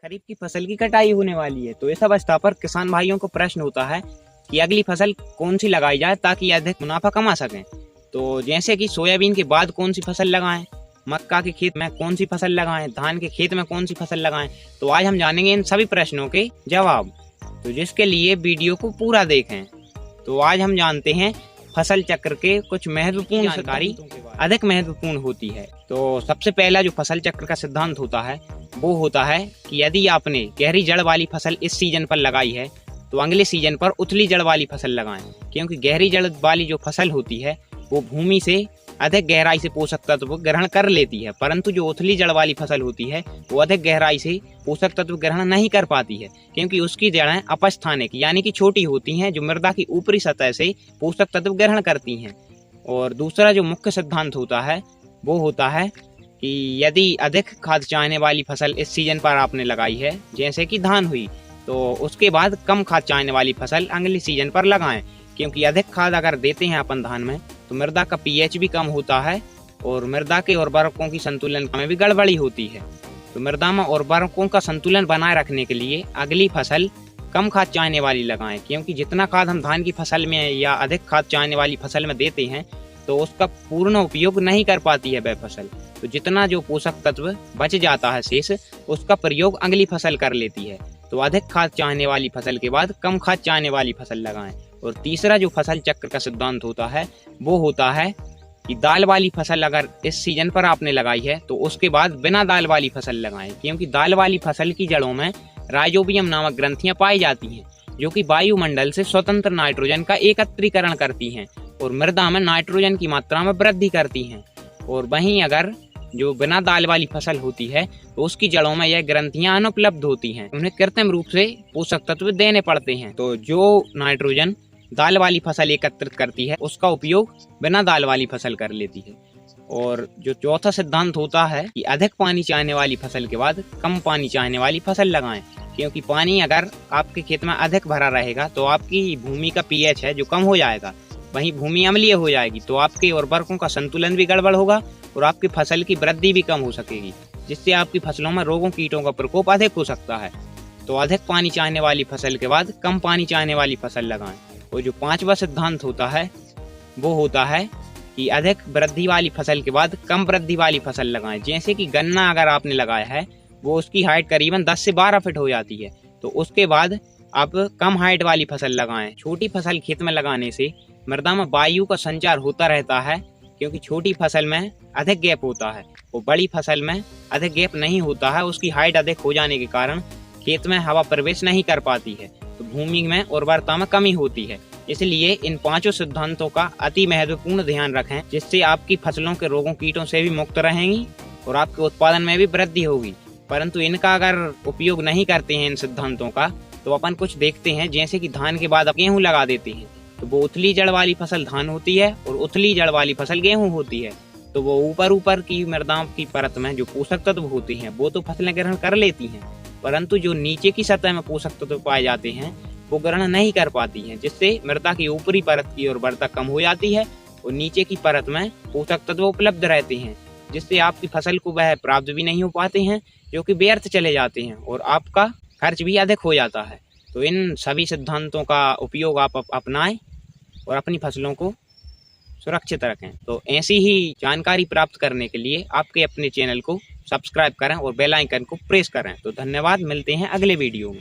खरीफ की फसल की कटाई होने वाली है, तो इस अवस्था पर किसान भाइयों को प्रश्न होता है कि अगली फसल कौन सी लगाई जाए ताकि अधिक मुनाफा कमा सकें। तो जैसे कि सोयाबीन के बाद कौन सी फसल लगाएं, मक्का के खेत में कौन सी फसल लगाएं, धान के खेत में कौन सी फसल लगाएं, तो आज हम जानेंगे इन सभी प्रश्नों के जवाब। तो जिसके लिए वीडियो को पूरा देखें। तो आज हम जानते हैं फसल चक्र के कुछ महत्वपूर्ण जानकारी अधिक महत्वपूर्ण होती है। तो सबसे पहला जो फसल चक्र का सिद्धांत होता है वो होता है कि यदि आपने गहरी जड़ वाली फसल इस सीजन पर लगाई है तो अगले सीजन पर उथली जड़ वाली फसल लगाएं, क्योंकि गहरी जड़ वाली जो फसल होती है वो भूमि से अधिक गहराई से पोषक तत्व ग्रहण कर लेती है, परंतु जो उथली जड़ वाली फसल होती है वो अधिक गहराई से पोषक तत्व ग्रहण नहीं कर पाती है, क्योंकि उसकी जड़ें अपस्थानिक यानी कि छोटी होती हैं, जो मृदा की ऊपरी सतह से पोषक तत्व ग्रहण करती हैं। और दूसरा जो मुख्य सिद्धांत होता है वो होता है कि यदि अधिक खाद चाहने वाली फसल इस सीजन पर आपने लगाई है, जैसे कि धान हुई, तो उसके बाद कम खाद चाहने वाली फसल अगले सीजन पर लगाएं, क्योंकि अधिक खाद अगर देते हैं अपन धान में तो मृदा का पीएच भी कम होता है और मृदा के उर्वरकों की संतुलन में भी गड़बड़ी होती है। तो मृदा में उर्वरकों का संतुलन बनाए रखने के लिए अगली फसल कम खाद चाहने वाली लगाएं, क्योंकि जितना खाद हम धान की फसल में या अधिक खाद चाहने वाली फसल में देते हैं तो उसका पूर्ण उपयोग नहीं कर पाती है वह फसल। तो जितना जो पोषक तत्व बच जाता है शेष, उसका प्रयोग अगली फसल कर लेती है। तो अधिक खाद चाहने वाली फसल के बाद कम खाद चाहने वाली फसल लगाएं। और तीसरा जो फसल चक्र का सिद्धांत होता है वो होता है कि दाल वाली फसल अगर इस सीजन पर आपने लगाई है तो उसके बाद बिना दाल वाली फसल लगाएं, क्योंकि दाल वाली फसल की जड़ों में राइजोबियम नामक ग्रंथियां पाई जाती हैं, जो कि वायुमंडल से स्वतंत्र नाइट्रोजन का एकत्रीकरण करती हैं और मृदा में नाइट्रोजन की मात्रा में वृद्धि करती हैं। और वहीं अगर जो बिना दाल वाली फसल होती है तो उसकी जड़ों में यह ग्रंथियां अनुपलब्ध होती हैं, उन्हें कृत्रिम रूप से पोषक तत्व देने पड़ते हैं। तो जो नाइट्रोजन दाल वाली फसल एकत्रित करती है उसका उपयोग बिना दाल वाली फसल कर लेती है। और जो चौथा सिद्धांत होता है कि अधिक पानी चाहने वाली फसल के बाद कम पानी चाहने वाली फसल लगाएं, क्योंकि पानी अगर आपके खेत में अधिक भरा रहेगा तो आपकी भूमि का पीएच है जो कम हो जाएगा, वहीं भूमि अम्लीय हो जाएगी, तो आपके उर्वरकों का संतुलन भी गड़बड़ होगा और आपकी फसल की वृद्धि भी कम हो सकेगी, जिससे आपकी फसलों में रोगों कीटों का प्रकोप अधिक हो सकता है। तो अधिक पानी चाहने वाली फसल के बाद कम पानी चाहने वाली फसल लगाएं। और जो पांचवा सिद्धांत होता है वो होता है कि अधिक वृद्धि वाली फसल के बाद कम वृद्धि वाली फसल लगाएं। जैसे कि गन्ना अगर आपने लगाया है वो उसकी हाइट करीबन 10 से 12 फीट हो जाती है, तो उसके बाद आप कम हाइट वाली फसल लगाएं। छोटी फसल खेत में लगाने से मृदा में वायु का संचार होता रहता है, क्योंकि छोटी फसल में अधिक गैप होता है और बड़ी फसल में अधिक गैप नहीं होता है। उसकी हाइट अधिक हो जाने के कारण खेत में हवा प्रवेश नहीं कर पाती है, तो भूमि में उर्वरता में कमी होती है। इसलिए इन पांचों सिद्धांतों का अति महत्वपूर्ण ध्यान रखें, जिससे आपकी फसलों के रोगों कीटों से भी मुक्त रहेंगी और आपके उत्पादन में भी वृद्धि होगी। परंतु इनका अगर उपयोग नहीं करते हैं इन सिद्धांतों का, तो अपन कुछ देखते हैं जैसे कि धान के बाद गेहूं लगा देते हैं, तो वो उथली जड़ वाली फसल धान होती है और उथली जड़ वाली फसल गेहूं होती है। तो वो ऊपर की मृदा की परत में जो पोषक तत्व होते हैं वो तो फसलें ग्रहण कर लेती हैं, परंतु जो नीचे की सतह में पोषक तत्व पाए जाते हैं वो ग्रहण नहीं कर पाती हैं, जिससे मृदा की ऊपरी परत की उर्वरता कम हो जाती है और नीचे की परत में पोषक तत्व उपलब्ध रहते हैं, जिससे आपकी फसल को वह प्राप्त भी नहीं हो पाते हैं, जो कि व्यर्थ चले जाते हैं और आपका खर्च भी अधिक हो जाता है। तो इन सभी सिद्धांतों का उपयोग आप अपनाएं और अपनी फसलों को सुरक्षित रखें। तो ऐसी ही जानकारी प्राप्त करने के लिए आपके अपने चैनल को सब्सक्राइब करें और बेल आइकन को प्रेस करें। तो धन्यवाद, मिलते हैं अगले वीडियो में।